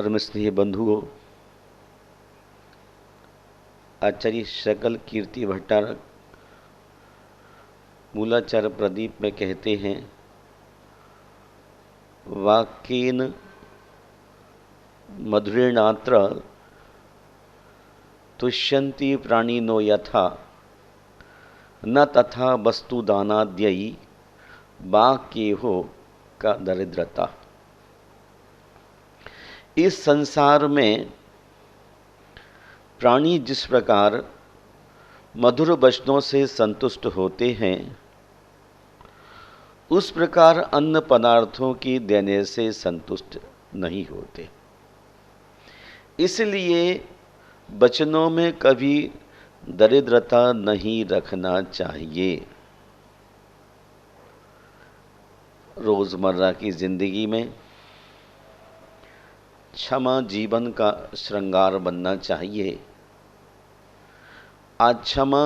धर्म स्नेही बंधुओं, आचार्य शकल कीर्ति भट्टारक मूलाचार प्रदीप में कहते हैं, वाक्येन मधुरेणात्र तुष्यन्ति प्राणिनो यथा न तथा वस्तुदानाद्ययी वाक्येहो का दरिद्रता। इस संसार में प्राणी जिस प्रकार मधुर वचनों से संतुष्ट होते हैं, उस प्रकार अन्न पदार्थों की देने से संतुष्ट नहीं होते। इसलिए वचनों में कभी दरिद्रता नहीं रखना चाहिए। रोजमर्रा की जिंदगी में क्षमा जीवन का श्रृंगार बनना चाहिए। आज क्षमा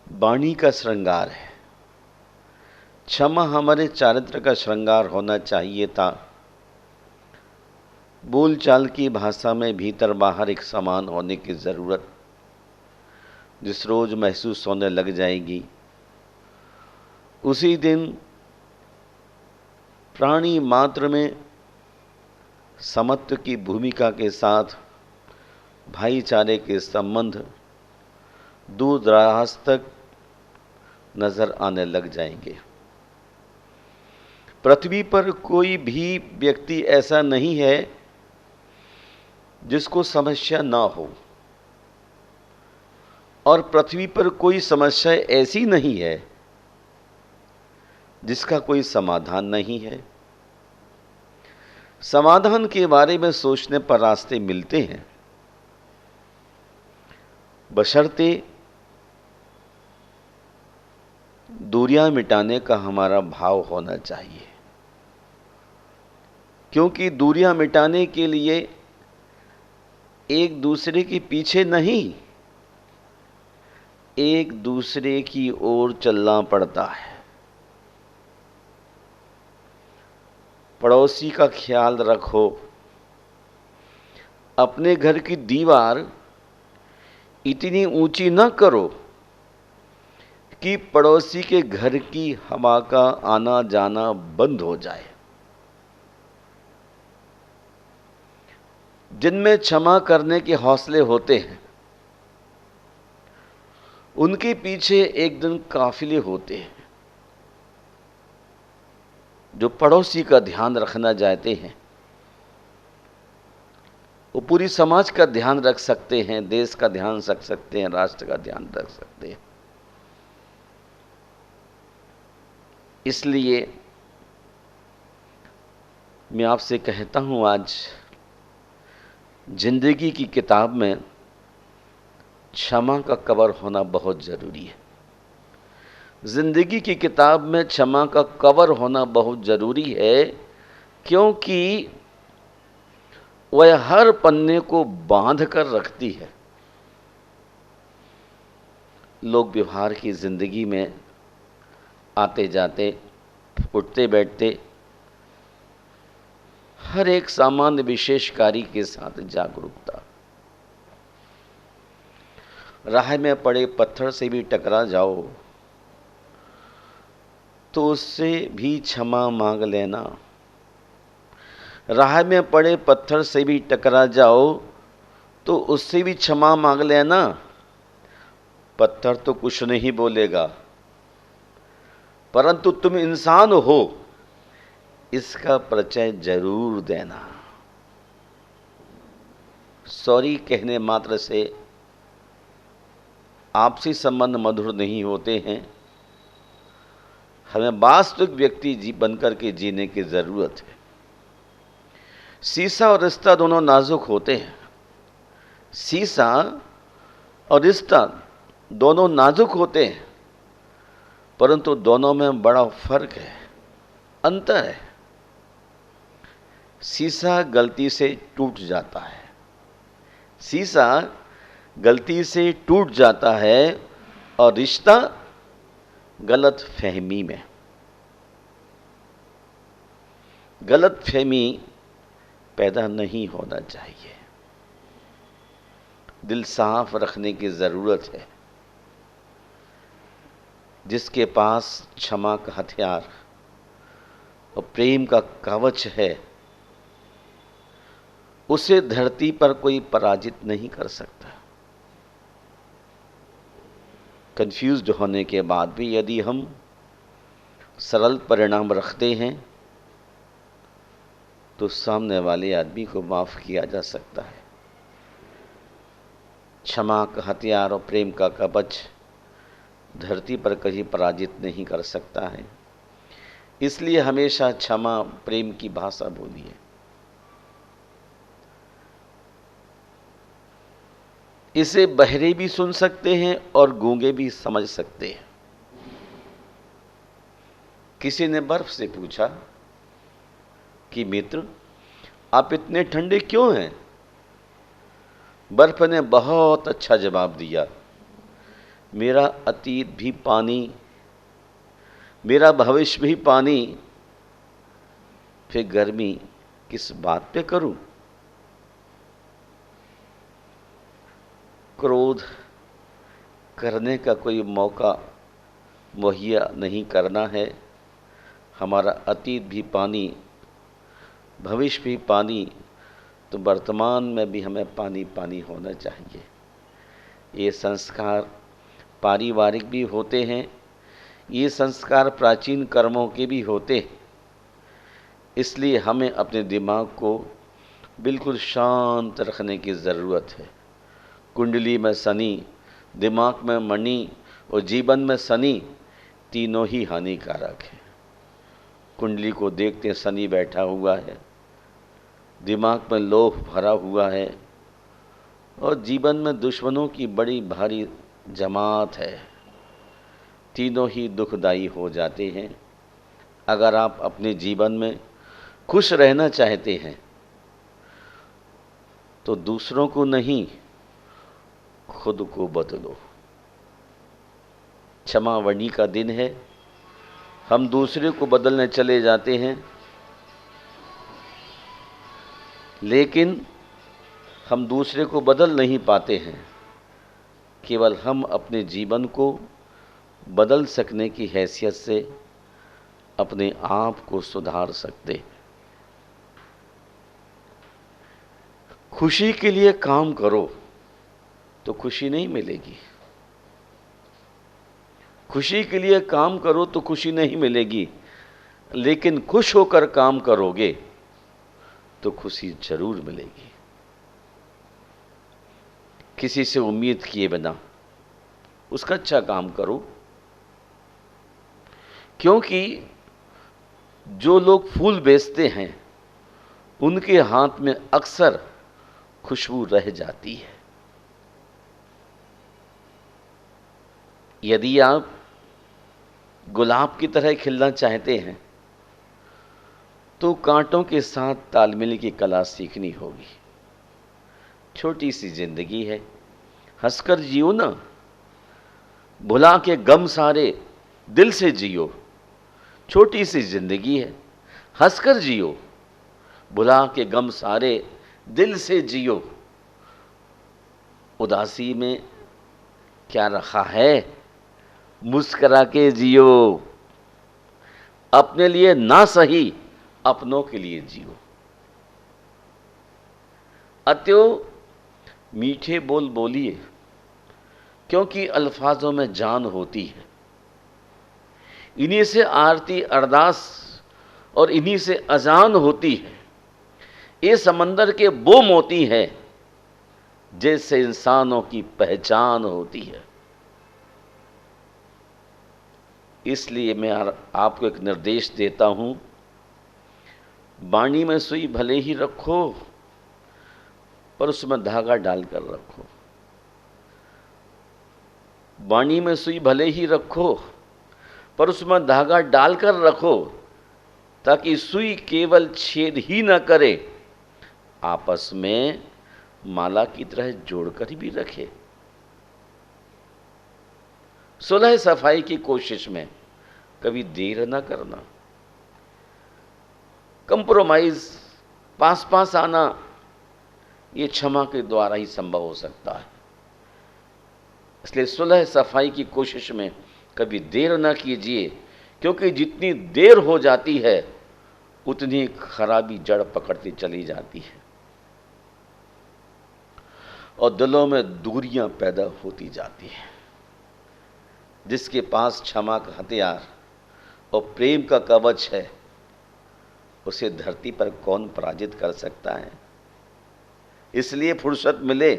वाणी का श्रृंगार है। क्षमा हमारे चारित्र का श्रृंगार होना चाहिए था। बोलचाल की भाषा में भीतर बाहर एक समान होने की जरूरत जिस रोज महसूस होने लग जाएगी, उसी दिन प्राणी मात्र में समत्व की भूमिका के साथ भाईचारे के संबंध दूर दराज तक नजर आने लग जाएंगे। पृथ्वी पर कोई भी व्यक्ति ऐसा नहीं है जिसको समस्या ना हो, और पृथ्वी पर कोई समस्या ऐसी नहीं है जिसका कोई समाधान नहीं है। समाधान के बारे में सोचने पर रास्ते मिलते हैं, बशर्ते दूरियां मिटाने का हमारा भाव होना चाहिए। क्योंकि दूरियां मिटाने के लिए एक दूसरे के पीछे नहीं, एक दूसरे की ओर चलना पड़ता है। पड़ोसी का ख्याल रखो। अपने घर की दीवार इतनी ऊंची न करो कि पड़ोसी के घर की हवा का आना जाना बंद हो जाए। जिनमें क्षमा करने के हौसले होते हैं, उनके पीछे एक दिन काफिले होते हैं जो पड़ोसी का ध्यान रखना चाहते हैं। वो पूरी समाज का ध्यान रख सकते हैं, देश का ध्यान रख सकते हैं, राष्ट्र का ध्यान रख सकते हैं। इसलिए मैं आपसे कहता हूं, आज जिंदगी की किताब में क्षमा का कवर होना बहुत जरूरी है। जिंदगी की किताब में क्षमा का कवर होना बहुत जरूरी है, क्योंकि वह हर पन्ने को बांध कर रखती है। लोग व्यवहार की जिंदगी में आते जाते, उठते बैठते, हर एक सामान्य विशेष कार्य के साथ जागरूकता। राह में पड़े पत्थर से भी टकरा जाओ तो उससे भी क्षमा मांग लेना। राह में पड़े पत्थर से भी टकरा जाओ तो उससे भी क्षमा मांग लेना। पत्थर तो कुछ नहीं बोलेगा, परंतु तुम इंसान हो इसका परिचय जरूर देना। सॉरी कहने मात्र से आपसी संबंध मधुर नहीं होते हैं। हमें वास्तविक व्यक्ति बनकर के जीने की जरूरत है। शीशा और रिश्ता दोनों नाजुक होते हैं। शीशा और रिश्ता दोनों नाजुक होते हैं, परंतु दोनों में बड़ा फर्क है, अंतर है। शीशा गलती से टूट जाता है। शीशा गलती से टूट जाता है और रिश्ता गलत फहमी में। गलत फहमी पैदा नहीं होना चाहिए। दिल साफ रखने की जरूरत है। जिसके पास क्षमा का हथियार और प्रेम का कवच है, उसे धरती पर कोई पराजित नहीं कर सकता। कंफ्यूज्ड होने के बाद भी यदि हम सरल परिणाम रखते हैं तो सामने वाले आदमी को माफ किया जा सकता है। क्षमा का हथियार और प्रेम का कवच धरती पर कहीं पराजित नहीं कर सकता है। इसलिए हमेशा क्षमा प्रेम की भाषा बोलिए। इसे बहरे भी सुन सकते हैं और गूंगे भी समझ सकते हैं। किसी ने बर्फ से पूछा कि मित्र, आप इतने ठंडे क्यों हैं? बर्फ ने बहुत अच्छा जवाब दिया, मेरा अतीत भी पानी, मेरा भविष्य भी पानी, फिर गर्मी किस बात पे करूं? क्रोध करने का कोई मौका मुहैया नहीं करना है। हमारा अतीत भी पानी, भविष्य भी पानी, तो वर्तमान में भी हमें पानी पानी होना चाहिए। ये संस्कार पारिवारिक भी होते हैं, ये संस्कार प्राचीन कर्मों के भी होते हैं। इसलिए हमें अपने दिमाग को बिल्कुल शांत रखने की ज़रूरत है। कुंडली में शनि, दिमाग में मणि और जीवन में शनि, तीनों ही हानिकारक है। कुंडली को देखते शनि बैठा हुआ है, दिमाग में लोभ भरा हुआ है और जीवन में दुश्मनों की बड़ी भारी जमात है। तीनों ही दुखदाई हो जाते हैं। अगर आप अपने जीवन में खुश रहना चाहते हैं तो दूसरों को नहीं, खुद को बदलो। क्षमावणी का दिन है, हम दूसरे को बदलने चले जाते हैं, लेकिन हम दूसरे को बदल नहीं पाते हैं। केवल हम अपने जीवन को बदल सकने की हैसियत से अपने आप को सुधार सकते हैं। खुशी के लिए काम करो तो खुशी नहीं मिलेगी। खुशी के लिए काम करो तो खुशी नहीं मिलेगी, लेकिन खुश होकर काम करोगे तो खुशी जरूर मिलेगी। किसी से उम्मीद किए बिना उसका अच्छा काम करो, क्योंकि जो लोग फूल बेचते हैं उनके हाथ में अक्सर खुशबू रह जाती है। यदि आप गुलाब की तरह खिलना चाहते हैं तो कांटों के साथ तालमेल की कला सीखनी होगी। छोटी सी जिंदगी है, हंसकर जियो ना, भुला के गम सारे दिल से जियो। छोटी सी जिंदगी है, हंसकर जियो, भुला के गम सारे दिल से जियो। उदासी में क्या रखा है, मुस्करा के जियो। अपने लिए ना सही, अपनों के लिए जियो। अत्यो मीठे बोल बोलिए, क्योंकि अल्फाजों में जान होती है। इन्हीं से आरती अरदास और इन्हीं से अजान होती है। ये समंदर के वो मोती है जैसे इंसानों की पहचान होती है। इसलिए मैं आपको एक निर्देश देता हूं, बाणी में सुई भले ही रखो पर उसमें धागा डालकर रखो। बाणी में सुई भले ही रखो पर उसमें धागा डालकर रखो, ताकि सुई केवल छेद ही न करे, आपस में माला की तरह जोड़कर भी रखे। सुलह सफाई की कोशिश में कभी देर न करना। कंप्रोमाइज पास पास आना ये क्षमा के द्वारा ही संभव हो सकता है। इसलिए सुलह सफाई की कोशिश में कभी देर ना कीजिए, क्योंकि जितनी देर हो जाती है उतनी खराबी जड़ पकड़ती चली जाती है और दिलों में दूरियां पैदा होती जाती हैं। जिसके पास क्षमा का हथियार और प्रेम का कवच है, उसे धरती पर कौन पराजित कर सकता है। इसलिए फुर्सत मिले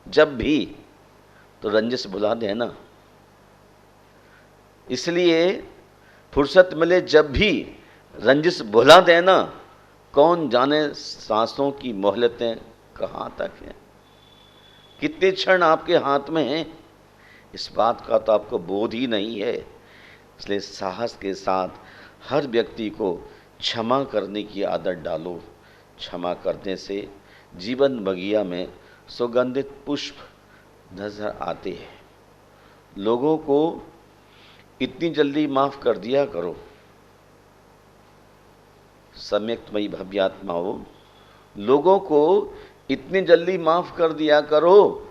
जब भी तो रंजिश भुला देना। इसलिए फुर्सत मिले जब भी रंजिश भुला देना। कौन जाने सांसों की मोहलतें कहाँ तक हैं, कितने क्षण आपके हाथ में हैं, इस बात का तो आपको बोध ही नहीं है। इसलिए साहस के साथ हर व्यक्ति को क्षमा करने की आदत डालो। क्षमा करने से जीवन बगिया में सुगंधित पुष्प नजर आते हैं। लोगों को इतनी जल्दी माफ कर दिया करो। सम्यक्तमयी भव्यात्माओं, लोगों को इतनी जल्दी माफ कर दिया करो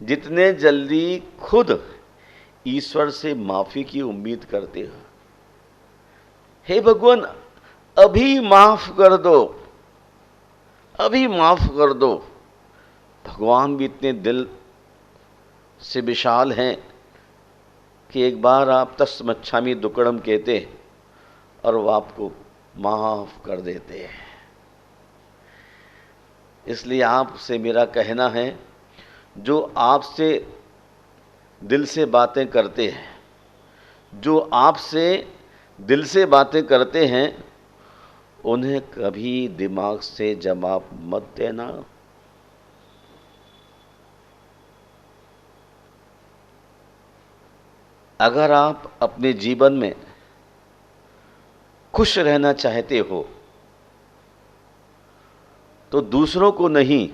जितने जल्दी खुद ईश्वर से माफी की उम्मीद करते हो। हे भगवान, अभी माफ कर दो, अभी माफ कर दो। भगवान भी इतने दिल से विशाल हैं कि एक बार आप तस्मच्छामि दुक्कड़म कहते हैं और वो आपको माफ कर देते हैं। इसलिए आपसे मेरा कहना है, जो आपसे दिल से बातें करते हैं, जो आपसे दिल से बातें करते हैं, उन्हें कभी दिमाग से जवाब मत देना। अगर आप अपने जीवन में खुश रहना चाहते हो तो दूसरों को नहीं,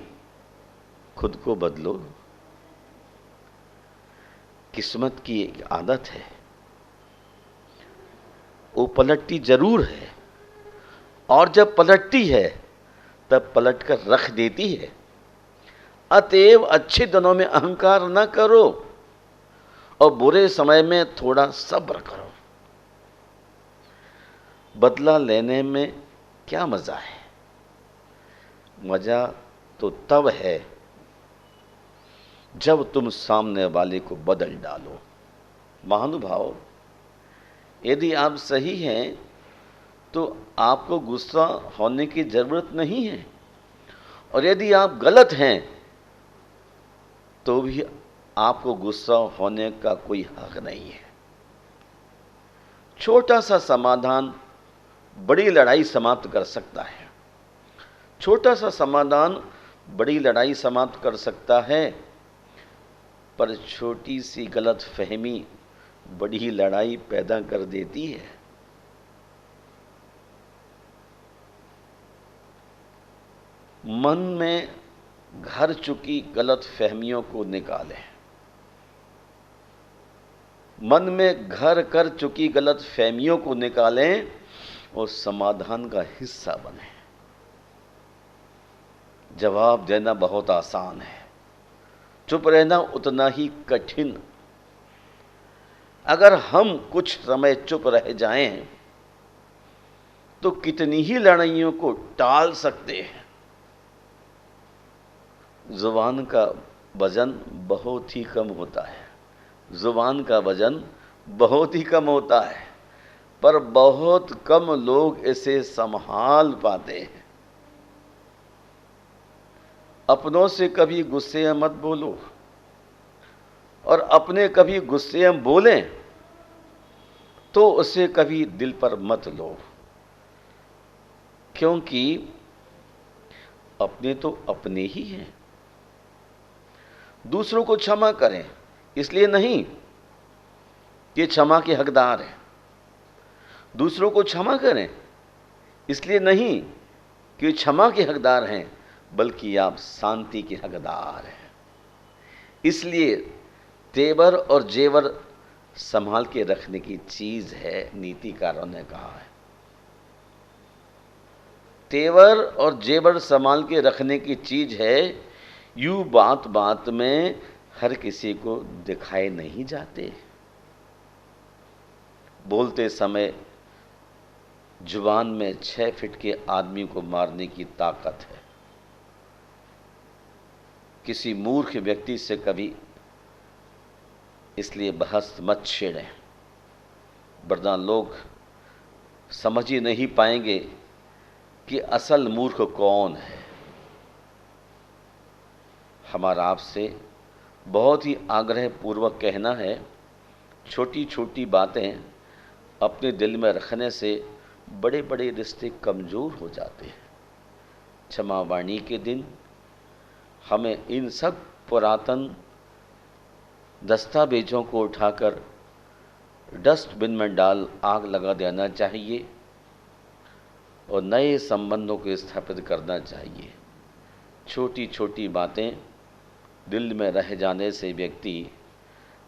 खुद को बदलो। किस्मत की एक आदत है, वो पलटती जरूर है, और जब पलटती है तब पलट कर रख देती है। अतएव अच्छे दिनों में अहंकार न करो और बुरे समय में थोड़ा सब्र करो। बदला लेने में क्या मजा है? मजा तो तब है जब तुम सामने वाले को बदल डालो। महानुभाव, यदि आप सही हैं तो आपको गुस्सा होने की जरूरत नहीं है, और यदि आप गलत हैं तो भी आपको गुस्सा होने का कोई हक नहीं है। छोटा सा समाधान बड़ी लड़ाई समाप्त कर सकता है। छोटा सा समाधान बड़ी लड़ाई समाप्त कर सकता है, पर छोटी सी गलत फहमी बड़ी लड़ाई पैदा कर देती है। मन में घर चुकी गलत फहमियों को निकालें। मन में घर कर चुकी गलत फहमियों को निकालें और समाधान का हिस्सा बने। जवाब देना बहुत आसान है, चुप रहना उतना ही कठिन। अगर हम कुछ समय चुप रह जाएं तो कितनी ही लड़ाइयों को टाल सकते हैं। जुबान का वजन बहुत ही कम होता है, जुबान का वजन बहुत ही कम होता है, पर बहुत कम लोग इसे संभाल पाते हैं। अपनों से कभी गुस्से में मत बोलो, और अपने कभी गुस्से में बोलें तो उसे कभी दिल पर मत लो, क्योंकि अपने तो अपने ही हैं। दूसरों को क्षमा करें, इसलिए नहीं कि क्षमा के हकदार हैं। दूसरों को क्षमा करें इसलिए नहीं कि क्षमा के हकदार हैं, बल्कि आप शांति के हकदार हैं। इसलिए तेवर और जेवर संभाल के रखने की चीज है, नीतिकारों ने कहा है। तेवर और जेवर संभाल के रखने की चीज है, यूं बात बात में हर किसी को दिखाए नहीं जाते। बोलते समय जुबान में 6 फीट के आदमी को मारने की ताकत है। किसी मूर्ख व्यक्ति से कभी इसलिए बहस मत छेड़ें, वरना लोग समझ ही नहीं पाएंगे कि असल मूर्ख कौन है। हमारा आपसे बहुत ही आग्रह पूर्वक कहना है, छोटी छोटी बातें अपने दिल में रखने से बड़े बड़े रिश्ते कमज़ोर हो जाते हैं। क्षमा वाणी के दिन हमें इन सब पुरातन दस्तावेजों को उठाकर डस्टबिन में डाल आग लगा देना चाहिए और नए संबंधों को स्थापित करना चाहिए। छोटी छोटी बातें दिल में रह जाने से व्यक्ति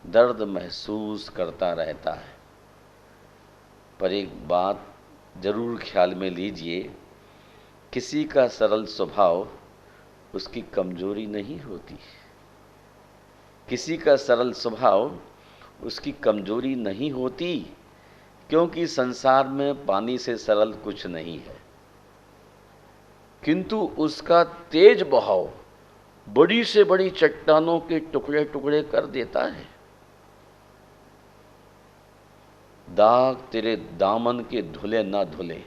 दर्द महसूस करता रहता है। पर एक बात जरूर ख्याल में लीजिए, किसी का सरल स्वभाव उसकी कमजोरी नहीं होती। किसी का सरल स्वभाव उसकी कमजोरी नहीं होती, क्योंकि संसार में पानी से सरल कुछ नहीं है। किंतु उसका तेज बहाव बड़ी से बड़ी चट्टानों के टुकड़े टुकड़े कर देता है। दाग तेरे दामन के धुले ना धुले,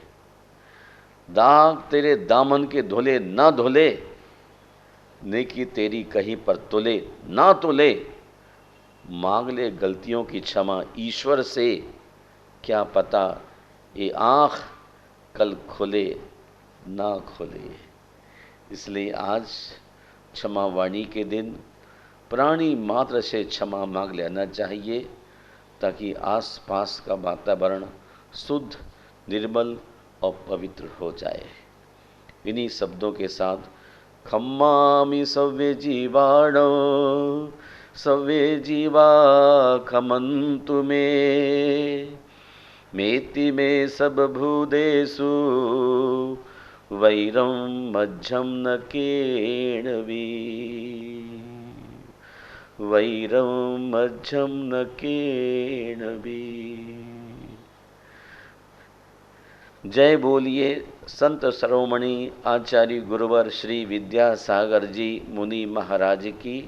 दाग तेरे दामन के धुले ना धुले, नेकी तेरी कहीं पर तुले ना तुले। मांग ले गलतियों की क्षमा ईश्वर से, क्या पता ये आँख कल खुले ना खुले। इसलिए आज क्षमा वाणी के दिन प्राणी मात्र से क्षमा मांग लेना चाहिए, ताकि आसपास का वातावरण शुद्ध, निर्मल और पवित्र हो जाए। इन्हीं शब्दों के साथ खम्मामि सव्ये जीवाणो सव्ये जीवा खमन्तु मे, मेति मे सब भूदेषु वैरं मज्झं न केणवी, वैरं मज्झं न केणवी। जय बोलिए संत शिरोमणि आचार्य गुरुवर श्री विद्यासागर जी मुनि महाराज की।